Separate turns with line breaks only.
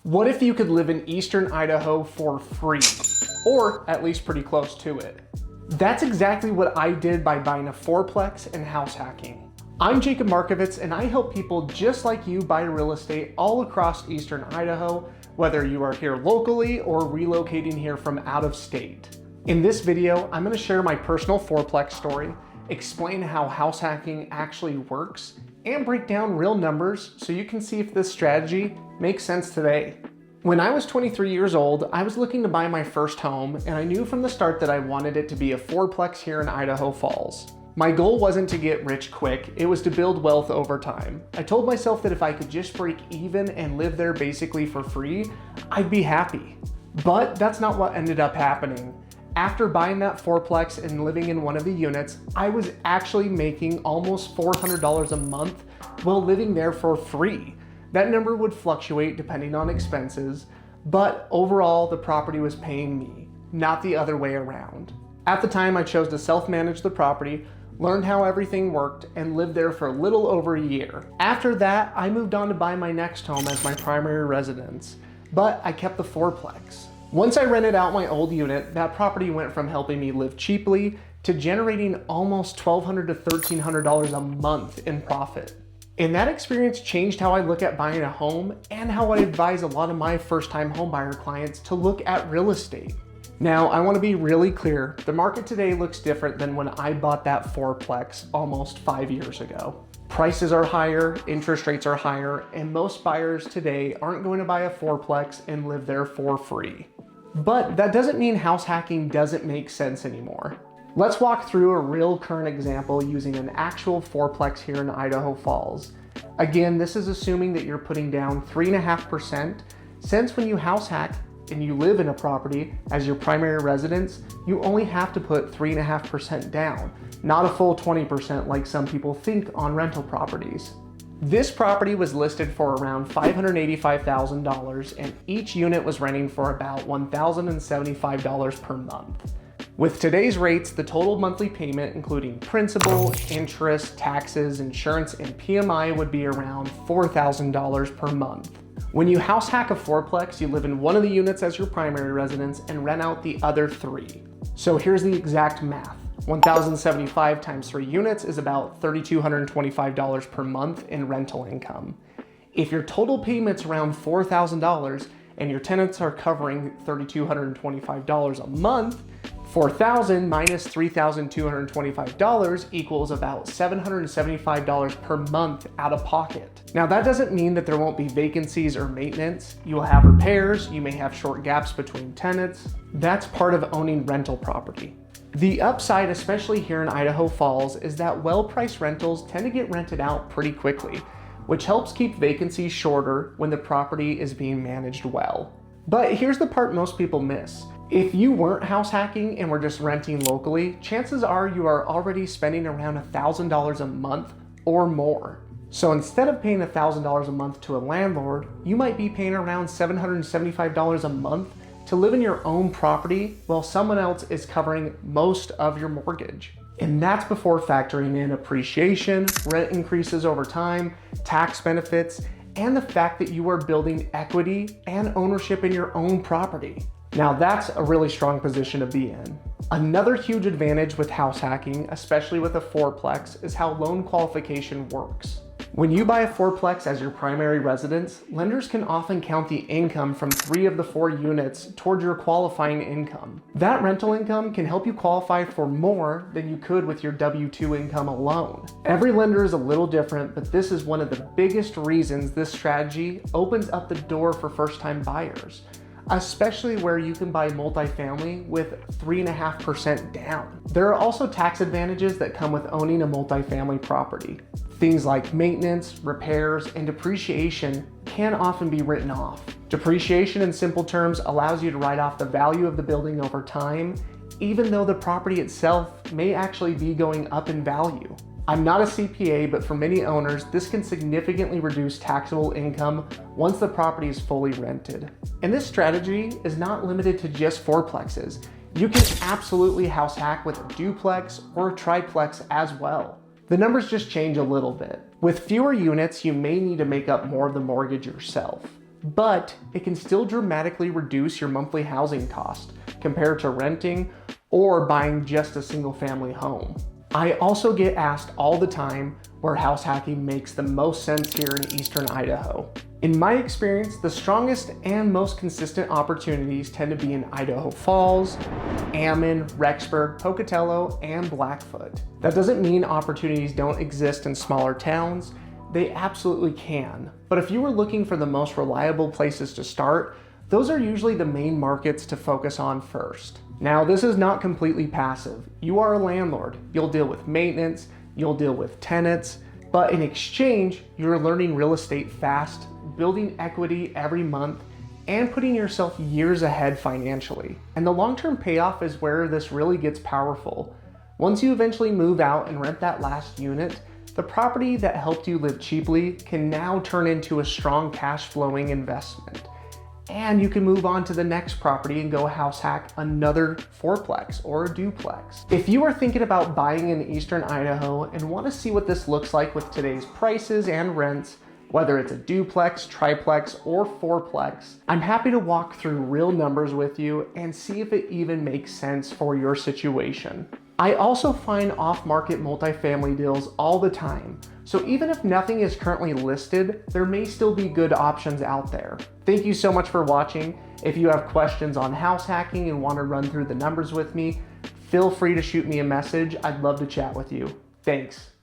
What if you could live in Eastern Idaho for free? Or at least pretty close to it. That's exactly what I did by buying a fourplex and house hacking. I'm Jacob Markovitz, and I help people just like you buy real estate all across Eastern Idaho, whether you are here locally or relocating here from out of state. In this video, I'm going to share my personal fourplex story, explain how house hacking actually works, and break down real numbers so you can see if this strategy makes sense today. When I was 23 years old, I was looking to buy my first home, and I knew from the start that I wanted it to be a fourplex here in Idaho Falls. My goal wasn't to get rich quick, it was to build wealth over time. I told myself that if I could just break even and live there basically for free, I'd be happy. But that's not what ended up happening. After buying that fourplex and living in one of the units, I was actually making almost $400 a month while living there for free. That number would fluctuate depending on expenses, but overall the property was paying me, not the other way around. At the time, I chose to self-manage the property, learned how everything worked, and lived there for a little over a year. After that, I moved on to buy my next home as my primary residence, but I kept the fourplex. Once I rented out my old unit, that property went from helping me live cheaply to generating almost $1,200 to $1,300 a month in profit. And that experience changed how I look at buying a home and how I advise a lot of my first-time homebuyer clients to look at real estate. Now, I want to be really clear, the market today looks different than when I bought that fourplex almost 5 years ago. Prices are higher, interest rates are higher, and most buyers today aren't going to buy a fourplex and live there for free. But that doesn't mean house hacking doesn't make sense anymore. Let's walk through a real current example using an actual fourplex here in Idaho Falls. Again, this is assuming that you're putting down 3.5%, since when you house hack and you live in a property as your primary residence, you only have to put 3.5% down, not a full 20% like some people think on rental properties. This property was listed for around $585,000, and each unit was renting for about $1,075 per month. With today's rates, the total monthly payment, including principal, interest, taxes, insurance, and PMI, would be around $4,000 per month. When you house hack a fourplex, you live in one of the units as your primary residence and rent out the other three. So here's the exact math. 1,075 times 3 units is about $3,225 per month in rental income. If your total payment's around $4,000 and your tenants are covering $3,225 a month, $4,000 minus $3,225 equals about $775 per month out of pocket. Now, that doesn't mean that there won't be vacancies or maintenance. You will have repairs, you may have short gaps between tenants. That's part of owning rental property. The upside, especially here in Idaho Falls, is that well-priced rentals tend to get rented out pretty quickly, which helps keep vacancies shorter when the property is being managed well. But here's the part most people miss. If you weren't house hacking and were just renting locally, chances are you are already spending around $1,000 a month or more. So instead of paying $1,000 a month to a landlord, you might be paying around $775 a month to live in your own property while someone else is covering most of your mortgage. And that's before factoring in appreciation, rent increases over time, tax benefits, and the fact that you are building equity and ownership in your own property. Now, that's a really strong position to be in. Another huge advantage with house hacking, especially with a fourplex, is how loan qualification works. When you buy a fourplex as your primary residence, lenders can often count the income from 3 of the 4 units towards your qualifying income. That rental income can help you qualify for more than you could with your W-2 income alone. Every lender is a little different, but this is one of the biggest reasons this strategy opens up the door for first-time buyers, especially where you can buy multifamily with 3.5% down. There are also tax advantages that come with owning a multifamily property. Things like maintenance, repairs, and depreciation can often be written off. Depreciation, in simple terms, allows you to write off the value of the building over time, even though the property itself may actually be going up in value. I'm not a CPA, but for many owners, this can significantly reduce taxable income once the property is fully rented. And this strategy is not limited to just fourplexes. You can absolutely house hack with a duplex or a triplex as well. The numbers just change a little bit. With fewer units, you may need to make up more of the mortgage yourself. but it can still dramatically reduce your monthly housing cost compared to renting or buying just a single family home. I also get asked all the time where house hacking makes the most sense here in Eastern Idaho. In my experience, the strongest and most consistent opportunities tend to be in Idaho Falls, Ammon, Rexburg, Pocatello, and Blackfoot. That doesn't mean opportunities don't exist in smaller towns. They absolutely can. But if you were looking for the most reliable places to start, those are usually the main markets to focus on first. Now, this is not completely passive. You are a landlord. You'll deal with maintenance, you'll deal with tenants, but in exchange, you're learning real estate fast, building equity every month, and putting yourself years ahead financially. And the long-term payoff is where this really gets powerful. Once you eventually move out and rent that last unit, the property that helped you live cheaply can now turn into a strong cash flowing investment. And you can move on to the next property and go house hack another fourplex or a duplex. If you are thinking about buying in Eastern Idaho and want to see what this looks like with today's prices and rents, whether it's a duplex, triplex, or fourplex, I'm happy to walk through real numbers with you and see if it even makes sense for your situation. I also find off-market multifamily deals all the time, so even if nothing is currently listed, there may still be good options out there. Thank you so much for watching. If you have questions on house hacking and want to run through the numbers with me, feel free to shoot me a message. I'd love to chat with you. Thanks.